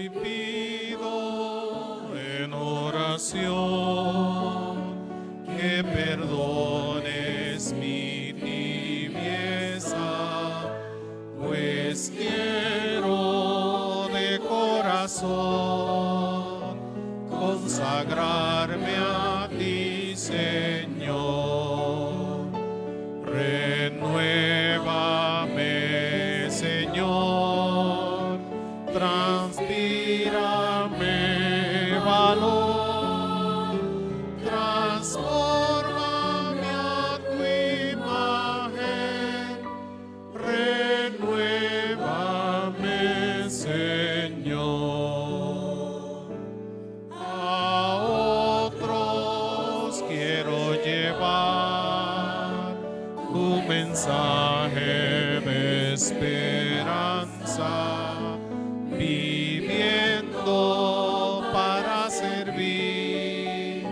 y pido en oración que perdones mi tibieza, pues quiero de corazón consagrarme a ti, Señor. Renuévame, Señor, transpírame valor, transfórmame a tu imagen, renuévame, Señor. A otros quiero llevar tu mensaje de esperanza, viviendo para servir,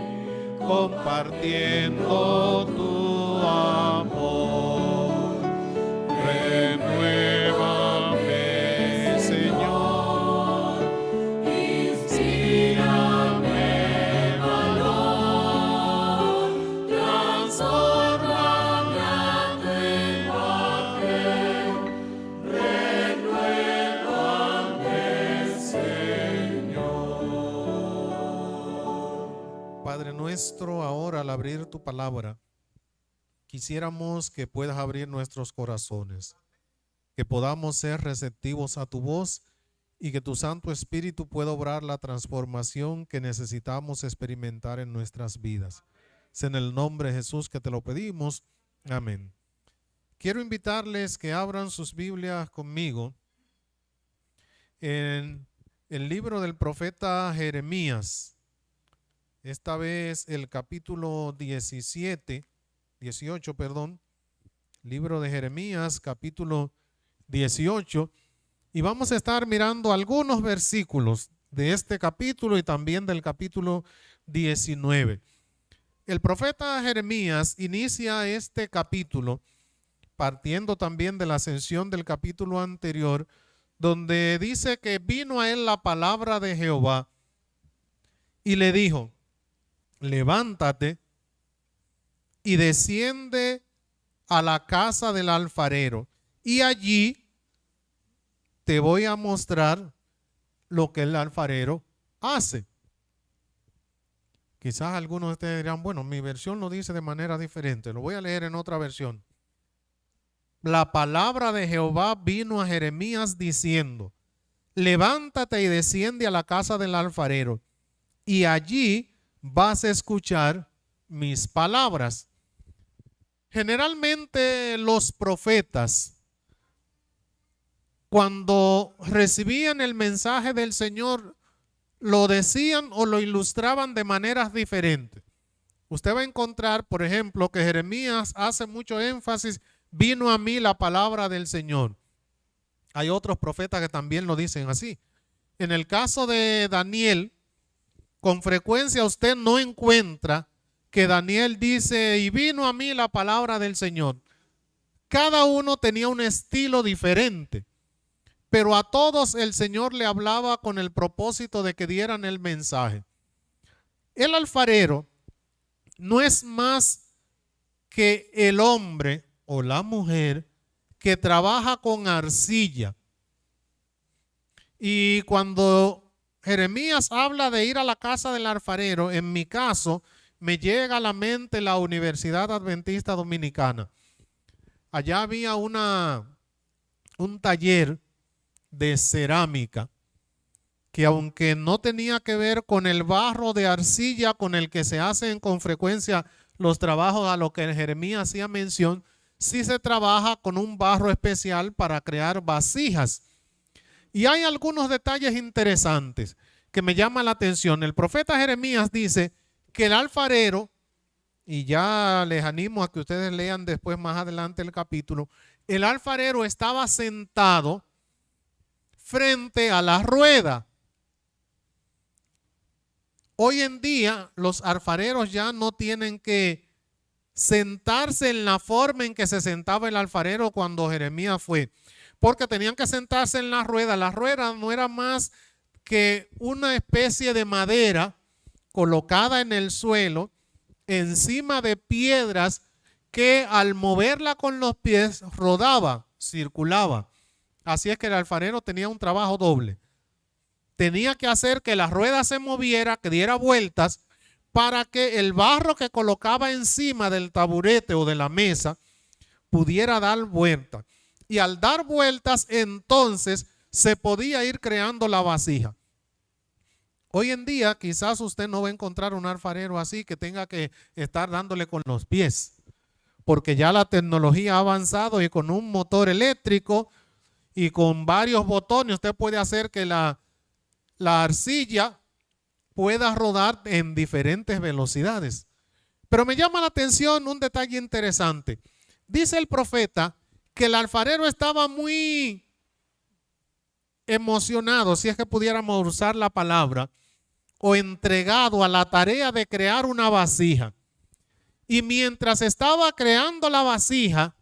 compartiendo tu amor. Renuévame, Señor, inspírame valor, transfórmame a tu imagen, renuévame, Señor. Padre nuestro, ahora al abrir tu palabra, quisiéramos que puedas abrir nuestros corazones, que podamos ser receptivos a tu voz y que tu Santo Espíritu pueda obrar la transformación que necesitamos experimentar en nuestras vidas. Es en el nombre de Jesús que te lo pedimos. Amén. Quiero invitarles que abran sus Biblias conmigo en el libro del profeta Jeremías. Esta vez el capítulo 18, libro de Jeremías, capítulo 18, y vamos a estar mirando algunos versículos de este capítulo y también del capítulo 19. El profeta Jeremías inicia este capítulo partiendo también de la ascensión del capítulo anterior, donde dice que vino a él la palabra de Jehová y le dijo: levántate y desciende a la casa del alfarero, y allí te voy a mostrar lo que el alfarero hace. Quizás algunos de ustedes dirán: bueno, mi versión lo dice de manera diferente, lo voy a leer en otra versión. La palabra de Jehová vino a Jeremías diciendo: levántate y desciende a la casa del alfarero, y allí vas a escuchar mis palabras. Generalmente los profetas, cuando recibían el mensaje del Señor, lo decían o lo ilustraban de maneras diferentes. Usted va a encontrar, por ejemplo, que Jeremías hace mucho énfasis: vino a mí la palabra del Señor. Hay otros profetas que también lo dicen así. En el caso de Daniel, con frecuencia usted no encuentra que Daniel dice: y vino a mí la palabra del Señor. Cada uno tenía un estilo diferente, pero a todos el Señor le hablaba con el propósito de que dieran el mensaje. El alfarero no es más que el hombre o la mujer que trabaja con arcilla. Y cuando Jeremías habla de ir a la casa del alfarero, en mi caso me llega a la mente la Universidad Adventista Dominicana. Allá había un taller de cerámica que, aunque no tenía que ver con el barro de arcilla con el que se hacen con frecuencia los trabajos a los que Jeremías hacía mención, sí se trabaja con un barro especial para crear vasijas. Y hay algunos detalles interesantes que me llaman la atención. El profeta Jeremías dice que el alfarero, y ya les animo a que ustedes lean después más adelante el capítulo, el alfarero estaba sentado frente a la rueda. Hoy en día los alfareros ya no tienen que sentarse en la forma en que se sentaba el alfarero cuando Jeremías fue, porque tenían que sentarse en la rueda. La rueda no era más que una especie de madera colocada en el suelo encima de piedras que al moverla con los pies rodaba, circulaba. Así es que el alfarero tenía un trabajo doble. Tenía que hacer que la rueda se moviera, que diera vueltas, para que el barro que colocaba encima del taburete o de la mesa pudiera dar vueltas. Y al dar vueltas, entonces se podía ir creando la vasija. Hoy en día quizás usted no va a encontrar un alfarero así que tenga que estar dándole con los pies, porque ya la tecnología ha avanzado y con un motor eléctrico y con varios botones usted puede hacer que la arcilla pueda rodar en diferentes velocidades. Pero me llama la atención un detalle interesante. Dice el profeta que el alfarero estaba muy emocionado, si es que pudiéramos usar la palabra, o entregado a la tarea de crear una vasija. Y mientras estaba creando la vasija,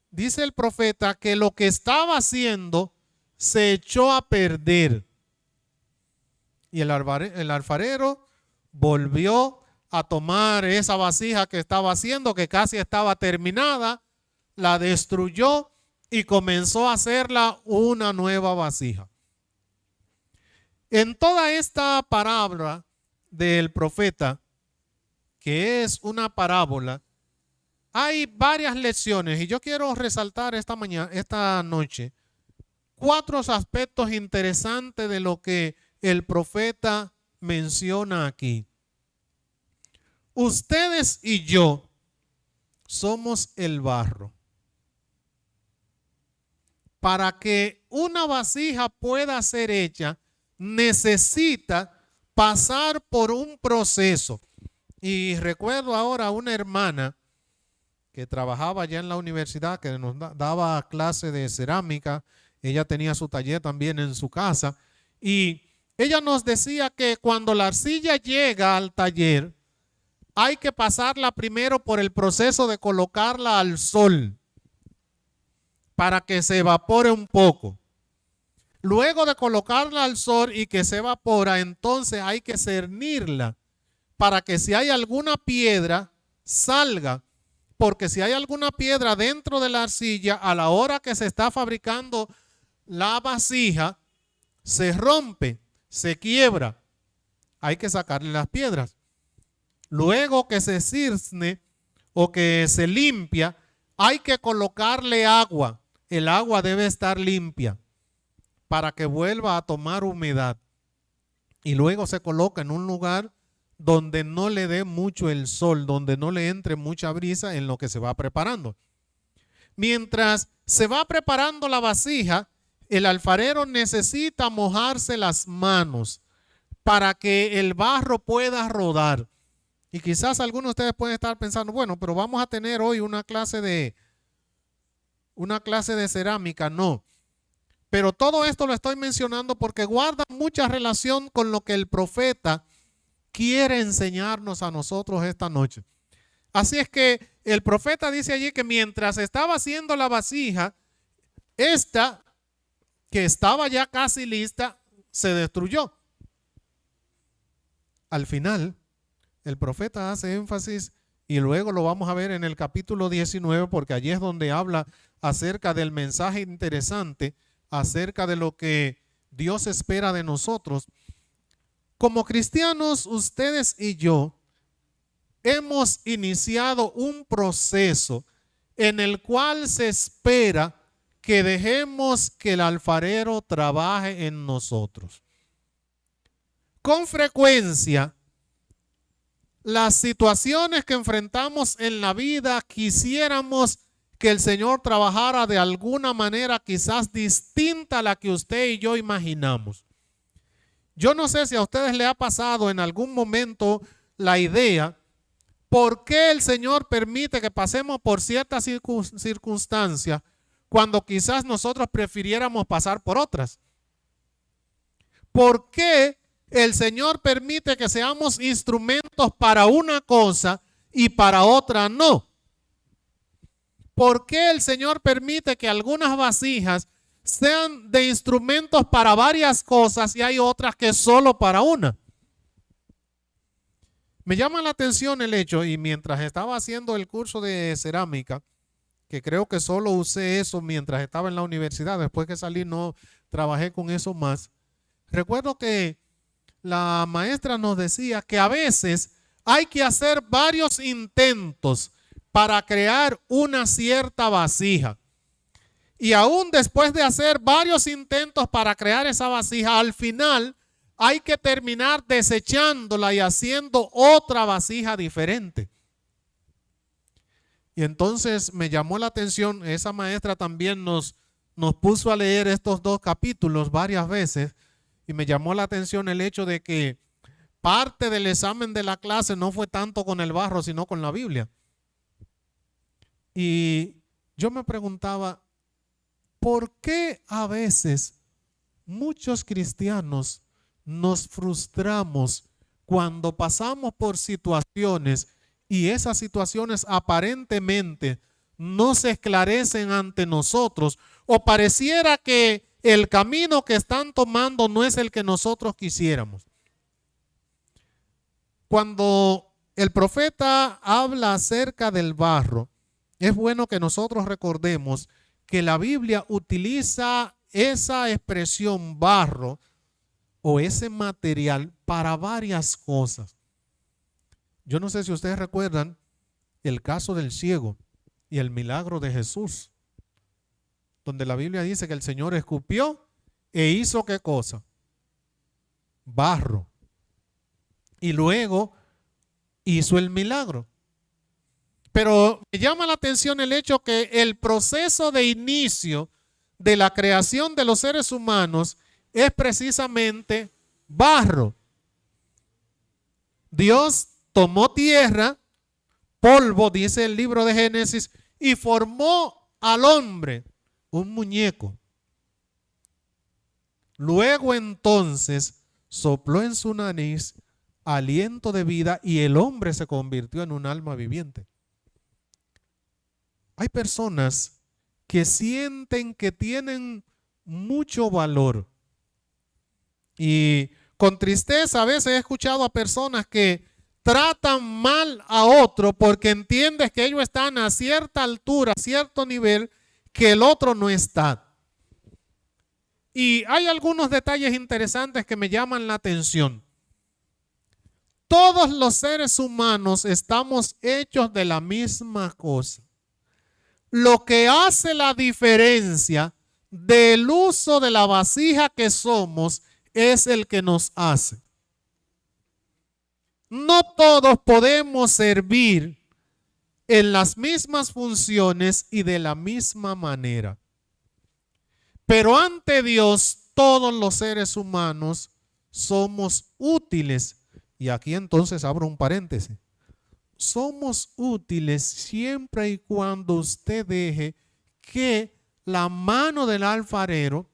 dice el profeta que lo que estaba haciendo se echó a perder. Y el alfarero volvió a tomar esa vasija que estaba haciendo, que casi estaba terminada, la destruyó y comenzó a hacerla una nueva vasija. En toda esta parábola del profeta, que es una parábola, hay varias lecciones y yo quiero resaltar esta noche, 4 aspectos interesantes de lo que el profeta menciona aquí. Ustedes y yo somos el barro. Para que una vasija pueda ser hecha, necesita pasar por un proceso. Y recuerdo ahora a una hermana que trabajaba ya en la universidad, que nos daba clase de cerámica. Ella tenía su taller también en su casa. Y ella nos decía que cuando la arcilla llega al taller, hay que pasarla primero por el proceso de colocarla al sol para que se evapore un poco. Luego de colocarla al sol y que se evapora, entonces hay que cernirla para que si hay alguna piedra salga. Porque si hay alguna piedra dentro de la arcilla, a la hora que se está fabricando la vasija, se rompe, se quiebra. Hay que sacarle las piedras. Luego que se cierne o que se limpia, hay que colocarle agua. El agua debe estar limpia para que vuelva a tomar humedad. Y luego se coloca en un lugar donde no le dé mucho el sol, donde no le entre mucha brisa en lo que se va preparando. Mientras se va preparando la vasija, el alfarero necesita mojarse las manos para que el barro pueda rodar. Y quizás algunos de ustedes pueden estar pensando, bueno, pero vamos a tener hoy una clase de cerámica. No. Pero todo esto lo estoy mencionando porque guarda mucha relación con lo que el profeta quiere enseñarnos a nosotros esta noche. Así es que el profeta dice allí que mientras estaba haciendo la vasija, esta que estaba ya casi lista, se destruyó. Al final, el profeta hace énfasis, y luego lo vamos a ver en el capítulo 19, porque allí es donde habla acerca del mensaje interesante, acerca de lo que Dios espera de nosotros. Como cristianos, ustedes y yo hemos iniciado un proceso en el cual se espera que dejemos que el alfarero trabaje en nosotros. Con frecuencia, las situaciones que enfrentamos en la vida quisiéramos que el Señor trabajara de alguna manera quizás distinta a la que usted y yo imaginamos. Yo no sé si a ustedes les ha pasado en algún momento la idea, ¿por qué el Señor permite que pasemos por ciertas circunstancias cuando quizás nosotros prefiriéramos pasar por otras? ¿Por qué el Señor permite que seamos instrumentos para una cosa y para otra no? ¿Por qué el Señor permite que algunas vasijas sean de instrumentos para varias cosas y hay otras que solo para una. Me llama la atención el hecho, y mientras estaba haciendo el curso de cerámica, que creo que solo usé eso mientras estaba en la universidad, después que salí no trabajé con eso más. Recuerdo que la maestra nos decía que a veces hay que hacer varios intentos para crear una cierta vasija. Y aún después de hacer varios intentos para crear esa vasija, al final hay que terminar desechándola y haciendo otra vasija diferente. Y entonces me llamó la atención, esa maestra también nos puso a leer estos 2 capítulos varias veces y me llamó la atención el hecho de que parte del examen de la clase no fue tanto con el barro, sino con la Biblia. Y yo me preguntaba, ¿por qué a veces muchos cristianos nos frustramos cuando pasamos por situaciones y esas situaciones aparentemente no se esclarecen ante nosotros o pareciera que el camino que están tomando no es el que nosotros quisiéramos? Cuando el profeta habla acerca del barro, es bueno que nosotros recordemos que la Biblia utiliza esa expresión barro o ese material para varias cosas. Yo no sé si ustedes recuerdan el caso del ciego y el milagro de Jesús, donde la Biblia dice que el Señor escupió e hizo ¿qué cosa? Barro. Y luego hizo el milagro. Pero me llama la atención el hecho que el proceso de inicio de la creación de los seres humanos es precisamente barro. Dios tomó tierra, polvo, dice el libro de Génesis, y formó al hombre un muñeco. Luego entonces sopló en su nariz aliento de vida y el hombre se convirtió en un alma viviente. Hay personas que sienten que tienen mucho valor y con tristeza a veces he escuchado a personas que tratan mal a otro porque entienden que ellos están a cierta altura, a cierto nivel que el otro no está. Y hay algunos detalles interesantes que me llaman la atención. Todos los seres humanos estamos hechos de la misma cosa. Lo que hace la diferencia del uso de la vasija que somos es el que nos hace. No todos podemos servir en las mismas funciones y de la misma manera. Pero ante Dios, todos los seres humanos somos útiles. Y aquí entonces abro un paréntesis. Somos útiles siempre y cuando usted deje que la mano del alfarero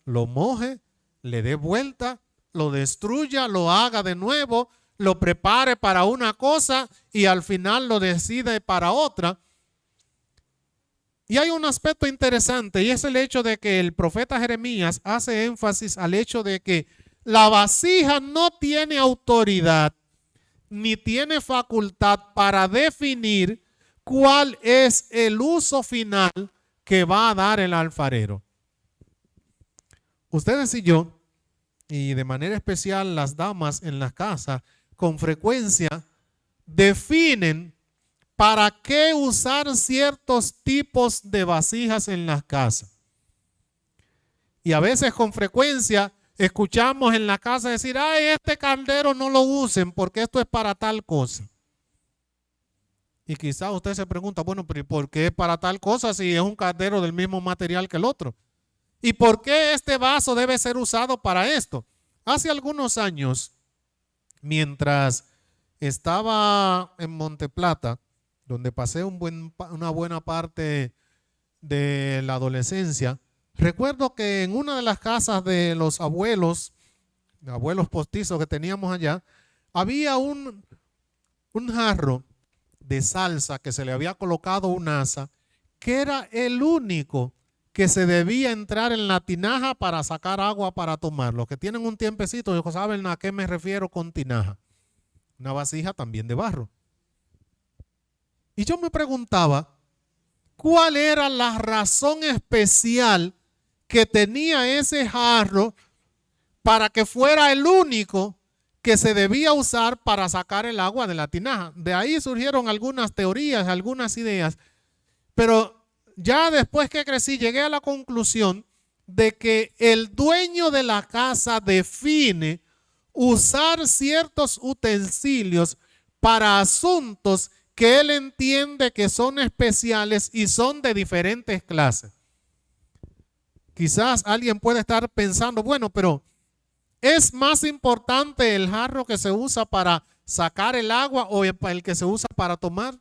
lo moje, le dé vuelta, lo destruya, lo haga de nuevo, lo prepare para una cosa y al final lo decide para otra. Y hay un aspecto interesante y es el hecho de que el profeta Jeremías hace énfasis al hecho de que la vasija no tiene autoridad ni tiene facultad para definir cuál es el uso final que va a dar el alfarero. Ustedes y yo, y de manera especial las damas en la casa, con frecuencia definen para qué usar ciertos tipos de vasijas en las casas. Y a veces con frecuencia escuchamos en la casa decir, ay, este caldero no lo usen porque esto es para tal cosa. Y quizás usted se pregunta, bueno, pero ¿y por qué para tal cosa si es un caldero del mismo material que el otro? ¿Y por qué este vaso debe ser usado para esto? Hace algunos años, mientras estaba en Monteplata, donde pasé una buena parte de la adolescencia, recuerdo que en una de las casas de los abuelos postizos que teníamos allá, había un jarro de salsa que se le había colocado un asa, que era el único que se debía entrar en la tinaja para sacar agua para tomar. Los que tienen un tiempecito, ellos saben a qué me refiero con tinaja. Una vasija también de barro. Y yo me preguntaba, ¿cuál era la razón especial que tenía ese jarro para que fuera el único que se debía usar para sacar el agua de la tinaja? De ahí surgieron algunas teorías, algunas ideas, pero ya después que crecí llegué a la conclusión de que el dueño de la casa define usar ciertos utensilios para asuntos que él entiende que son especiales y son de diferentes clases. Quizás alguien puede estar pensando, bueno, pero ¿es más importante el jarro que se usa para sacar el agua o el que se usa para tomar?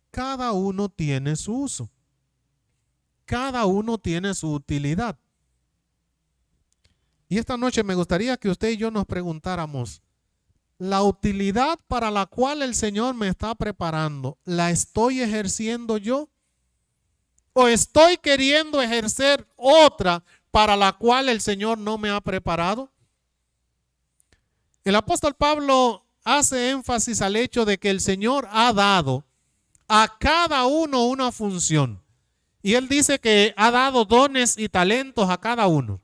Cada uno tiene su uso. Cada uno tiene su utilidad. Y esta noche me gustaría que usted y yo nos preguntáramos, ¿la utilidad para la cual el Señor me está preparando, la estoy ejerciendo yo? ¿O estoy queriendo ejercer otra para la cual el Señor no me ha preparado? El apóstol Pablo hace énfasis al hecho de que el Señor ha dado a cada uno una función. Y él dice que ha dado dones y talentos a cada uno.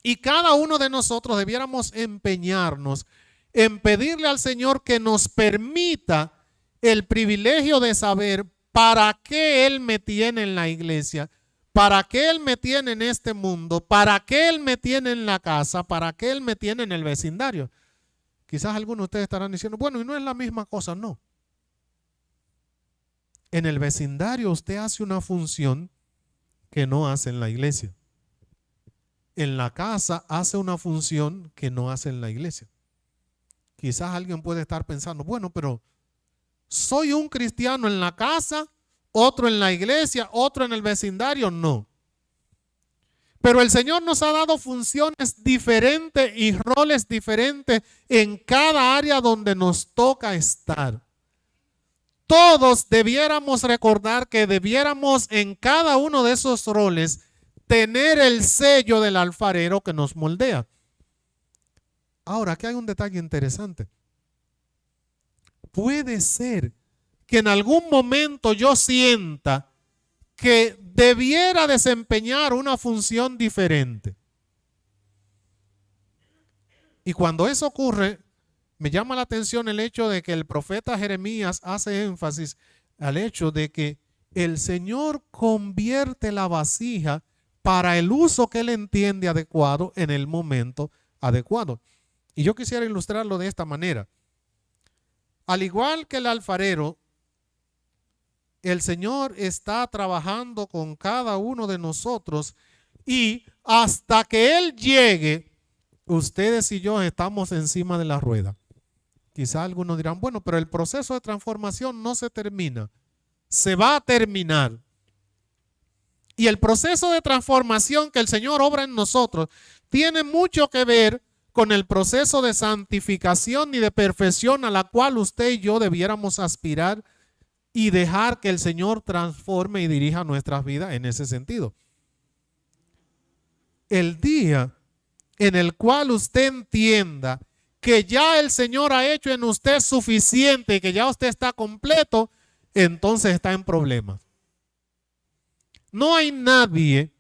Y cada uno de nosotros debiéramos empeñarnos en pedirle al Señor que nos permita el privilegio de saber para qué Él me tiene en la iglesia, para qué Él me tiene en este mundo, para qué Él me tiene en la casa, para qué Él me tiene en el vecindario. Quizás algunos de ustedes estarán diciendo, bueno, y no es la misma cosa. No. En el vecindario usted hace una función que no hace en la iglesia. En la casa hace una función que no hace en la iglesia. Quizás alguien puede estar pensando, bueno, pero ¿soy un cristiano en la casa, otro en la iglesia, otro en el vecindario? No. Pero el Señor nos ha dado funciones diferentes y roles diferentes en cada área donde nos toca estar. Todos debiéramos recordar que debiéramos en cada uno de esos roles tener el sello del alfarero que nos moldea. Ahora, aquí hay un detalle interesante. Puede ser que en algún momento yo sienta que debiera desempeñar una función diferente. Y cuando eso ocurre, me llama la atención el hecho de que el profeta Jeremías hace énfasis al hecho de que el Señor convierte la vasija para el uso que él entiende adecuado en el momento adecuado. Y yo quisiera ilustrarlo de esta manera. Al igual que el alfarero, el Señor está trabajando con cada uno de nosotros y hasta que Él llegue, ustedes y yo estamos encima de la rueda. Quizá algunos dirán, bueno, pero el proceso de transformación no se termina, se va a terminar. Y el proceso de transformación que el Señor obra en nosotros tiene mucho que ver con el proceso de santificación y de perfección a la cual usted y yo debiéramos aspirar y dejar que el Señor transforme y dirija nuestras vidas en ese sentido. El día en el cual usted entienda que ya el Señor ha hecho en usted suficiente y que ya usted está completo, entonces está en problemas. No hay nadie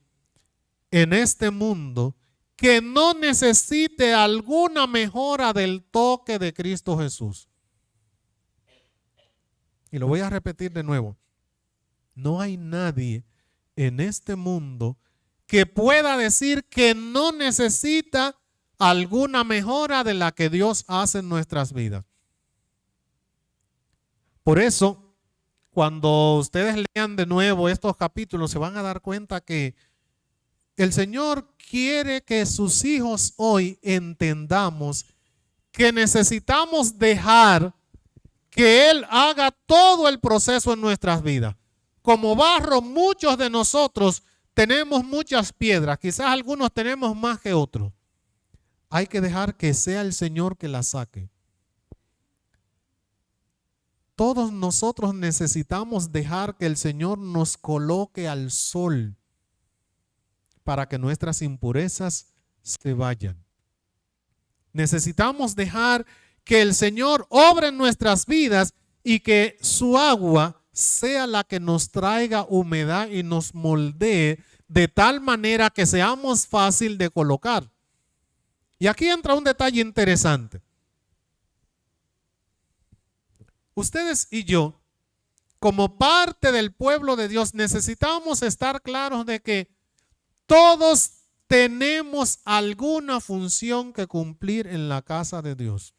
en este mundo que no necesite alguna mejora del toque de Cristo Jesús. Y lo voy a repetir de nuevo. No hay nadie en este mundo que pueda decir que no necesita alguna mejora de la que Dios hace en nuestras vidas. Por eso, cuando ustedes lean de nuevo estos capítulos, se van a dar cuenta que el Señor quiere que sus hijos hoy entendamos que necesitamos dejar que Él haga todo el proceso en nuestras vidas. Como barro, muchos de nosotros tenemos muchas piedras, quizás algunos tenemos más que otros. Hay que dejar que sea el Señor que las saque. Todos nosotros necesitamos dejar que el Señor nos coloque al sol para que nuestras impurezas se vayan. Necesitamos dejar que el Señor obre en nuestras vidas y que su agua sea la que nos traiga humedad y nos moldee de tal manera que seamos fácil de colocar. Y aquí entra un detalle interesante. Ustedes y yo, como parte del pueblo de Dios, necesitamos estar claros de que todos tenemos alguna función que cumplir en la casa de Dios.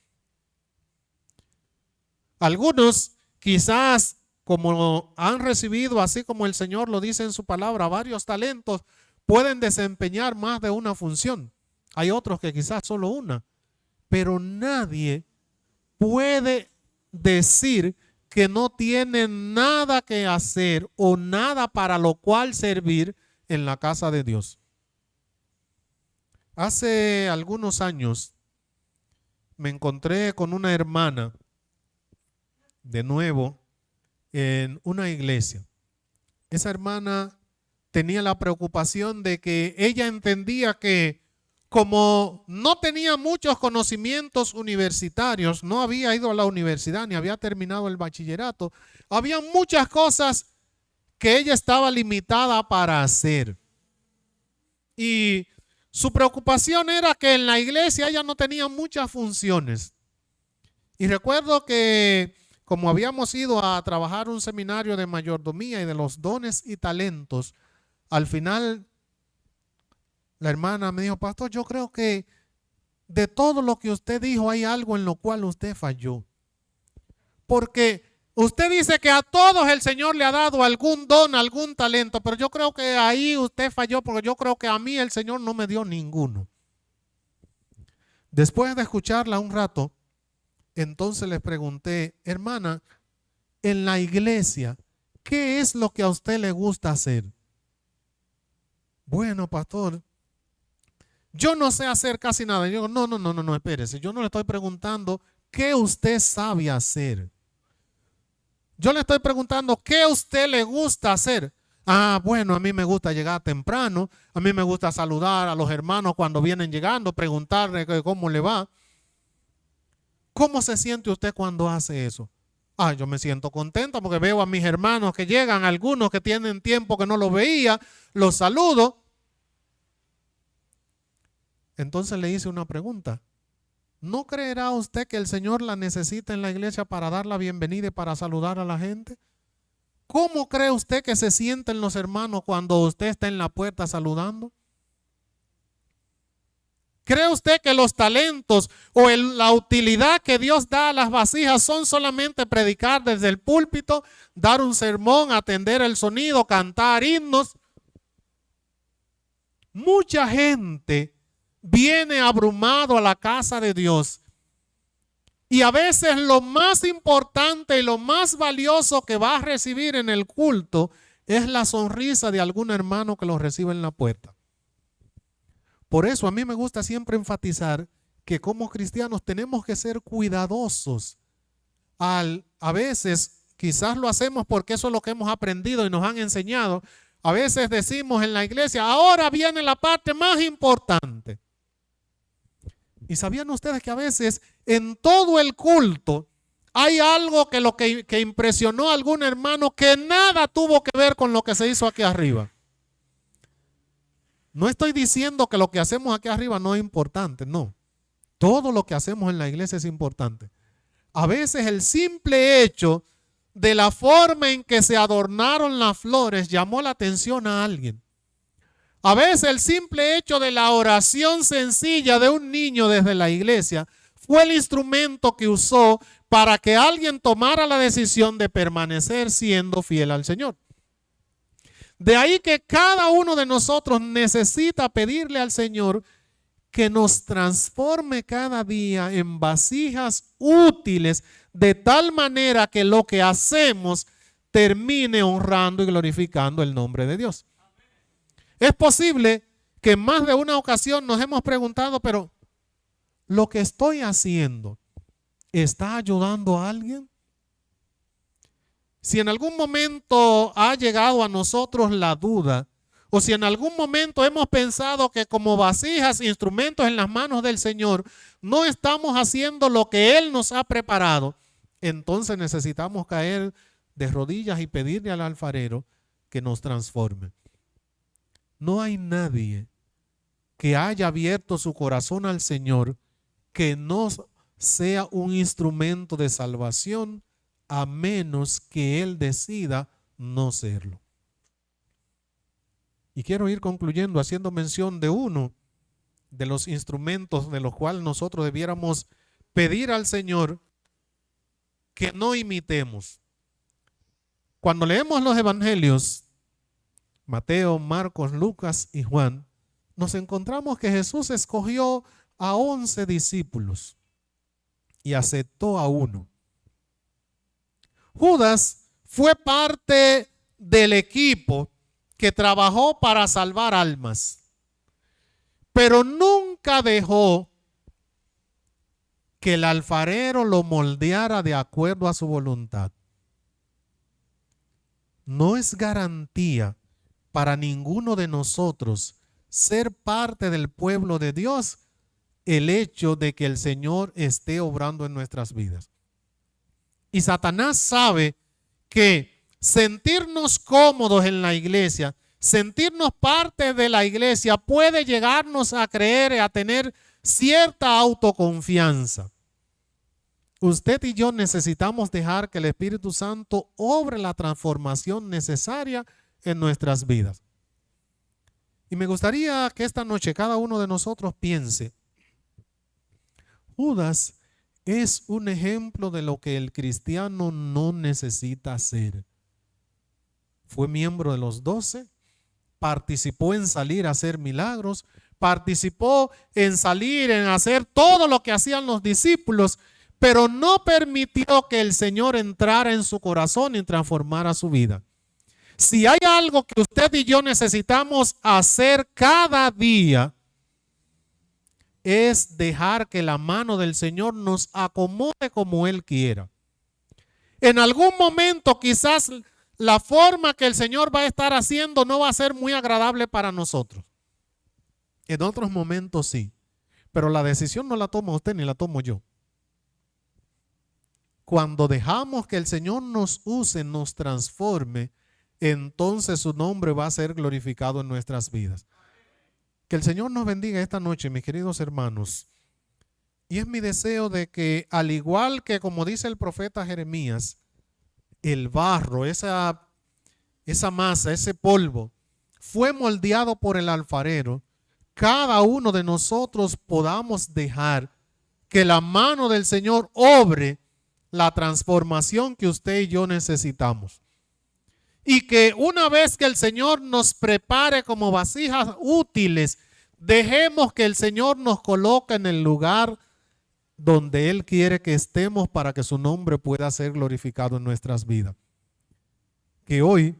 Algunos quizás, como han recibido, así como el Señor lo dice en su palabra, varios talentos, pueden desempeñar más de una función. Hay otros que quizás solo una, pero nadie puede decir que no tiene nada que hacer o nada para lo cual servir en la casa de Dios. Hace algunos años me encontré con una hermana de nuevo en una iglesia. Esa hermana tenía la preocupación de que ella entendía que como no tenía muchos conocimientos universitarios, no había ido a la universidad ni había terminado el bachillerato, había muchas cosas que ella estaba limitada para hacer. Y su preocupación era que en la iglesia ella no tenía muchas funciones. Y recuerdo que como habíamos ido a trabajar un seminario de mayordomía y de los dones y talentos, al final la hermana me dijo: pastor, yo creo que de todo lo que usted dijo hay algo en lo cual usted falló. Porque usted dice que a todos el Señor le ha dado algún don, algún talento, pero yo creo que ahí usted falló, porque yo creo que a mí el Señor no me dio ninguno. Después de escucharla un rato, entonces le pregunté: hermana, en la iglesia, ¿qué es lo que a usted le gusta hacer? Bueno, pastor, yo no sé hacer casi nada. Yo digo: no, espérese. Yo no le estoy preguntando qué usted sabe hacer. Yo le estoy preguntando qué a usted le gusta hacer. Ah, bueno, a mí me gusta llegar temprano. A mí me gusta saludar a los hermanos cuando vienen llegando, preguntarle cómo le va. ¿Cómo se siente usted cuando hace eso? Ah, yo me siento contento porque veo a mis hermanos que llegan, algunos que tienen tiempo que no los veía, los saludo. Entonces le hice una pregunta: ¿no creerá usted que el Señor la necesita en la iglesia para dar la bienvenida y para saludar a la gente? ¿Cómo cree usted que se sienten los hermanos cuando usted está en la puerta saludando? ¿Cree usted que los talentos o la utilidad que Dios da a las vasijas son solamente predicar desde el púlpito, dar un sermón, atender el sonido, cantar himnos? Mucha gente viene abrumado a la casa de Dios y a veces lo más importante y lo más valioso que va a recibir en el culto es la sonrisa de algún hermano que lo recibe en la puerta. Por eso a mí me gusta siempre enfatizar que como cristianos tenemos que ser cuidadosos. A veces quizás lo hacemos porque eso es lo que hemos aprendido y nos han enseñado. A veces decimos en la iglesia: ahora viene la parte más importante. ¿Y sabían ustedes que a veces en todo el culto hay algo que impresionó a algún hermano que nada tuvo que ver con lo que se hizo aquí arriba? No estoy diciendo que lo que hacemos aquí arriba no es importante, no. Todo lo que hacemos en la iglesia es importante. A veces el simple hecho de la forma en que se adornaron las flores llamó la atención a alguien. A veces el simple hecho de la oración sencilla de un niño desde la iglesia fue el instrumento que usó para que alguien tomara la decisión de permanecer siendo fiel al Señor. De ahí que cada uno de nosotros necesita pedirle al Señor que nos transforme cada día en vasijas útiles, de tal manera que lo que hacemos termine honrando y glorificando el nombre de Dios. Es posible que en más de una ocasión nos hemos preguntado: pero ¿lo que estoy haciendo está ayudando a alguien? Si en algún momento ha llegado a nosotros la duda, o si en algún momento hemos pensado que como vasijas, instrumentos en las manos del Señor, no estamos haciendo lo que Él nos ha preparado, entonces necesitamos caer de rodillas y pedirle al alfarero que nos transforme. No hay nadie que haya abierto su corazón al Señor que no sea un instrumento de salvación, a menos que Él decida no serlo. Y quiero ir concluyendo haciendo mención de uno de los instrumentos de los cuales nosotros debiéramos pedir al Señor que no imitemos. Cuando leemos los evangelios, Mateo, Marcos, Lucas y Juan, nos encontramos que Jesús escogió a 11 discípulos y aceptó a uno. Judas fue parte del equipo que trabajó para salvar almas, pero nunca dejó que el alfarero lo moldeara de acuerdo a su voluntad. No es garantía para ninguno de nosotros ser parte del pueblo de Dios el hecho de que el Señor esté obrando en nuestras vidas. Y Satanás sabe que sentirnos cómodos en la iglesia, sentirnos parte de la iglesia puede llegarnos a creer, a tener cierta autoconfianza. Usted y yo necesitamos dejar que el Espíritu Santo obre la transformación necesaria en nuestras vidas. Y me gustaría que esta noche cada uno de nosotros piense, Judas es un ejemplo de lo que el cristiano no necesita hacer. Fue miembro de los 12, participó en salir a hacer milagros, participó en salir, en hacer todo lo que hacían los discípulos, pero no permitió que el Señor entrara en su corazón y transformara su vida. Si hay algo que usted y yo necesitamos hacer cada día, es dejar que la mano del Señor nos acomode como Él quiera. En algún momento quizás la forma que el Señor va a estar haciendo no va a ser muy agradable para nosotros. En otros momentos sí, pero la decisión no la toma usted ni la tomo yo. Cuando dejamos que el Señor nos use, nos transforme, entonces su nombre va a ser glorificado en nuestras vidas. Que el Señor nos bendiga esta noche, mis queridos hermanos. Y es mi deseo de que, al igual que como dice el profeta Jeremías, el barro, esa masa, ese polvo, fue moldeado por el alfarero, cada uno de nosotros podamos dejar que la mano del Señor obre la transformación que usted y yo necesitamos. Y que una vez que el Señor nos prepare como vasijas útiles, dejemos que el Señor nos coloque en el lugar donde Él quiere que estemos para que su nombre pueda ser glorificado en nuestras vidas. Que hoy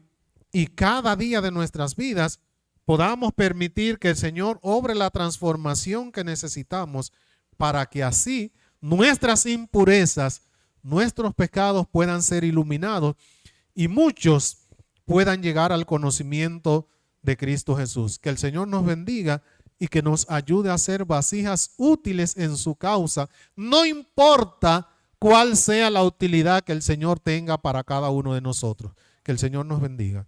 y cada día de nuestras vidas podamos permitir que el Señor obre la transformación que necesitamos para que así nuestras impurezas, nuestros pecados puedan ser iluminados y muchos puedan llegar al conocimiento de Cristo Jesús. Que el Señor nos bendiga y que nos ayude a ser vasijas útiles en su causa, no importa cuál sea la utilidad que el Señor tenga para cada uno de nosotros. Que el Señor nos bendiga.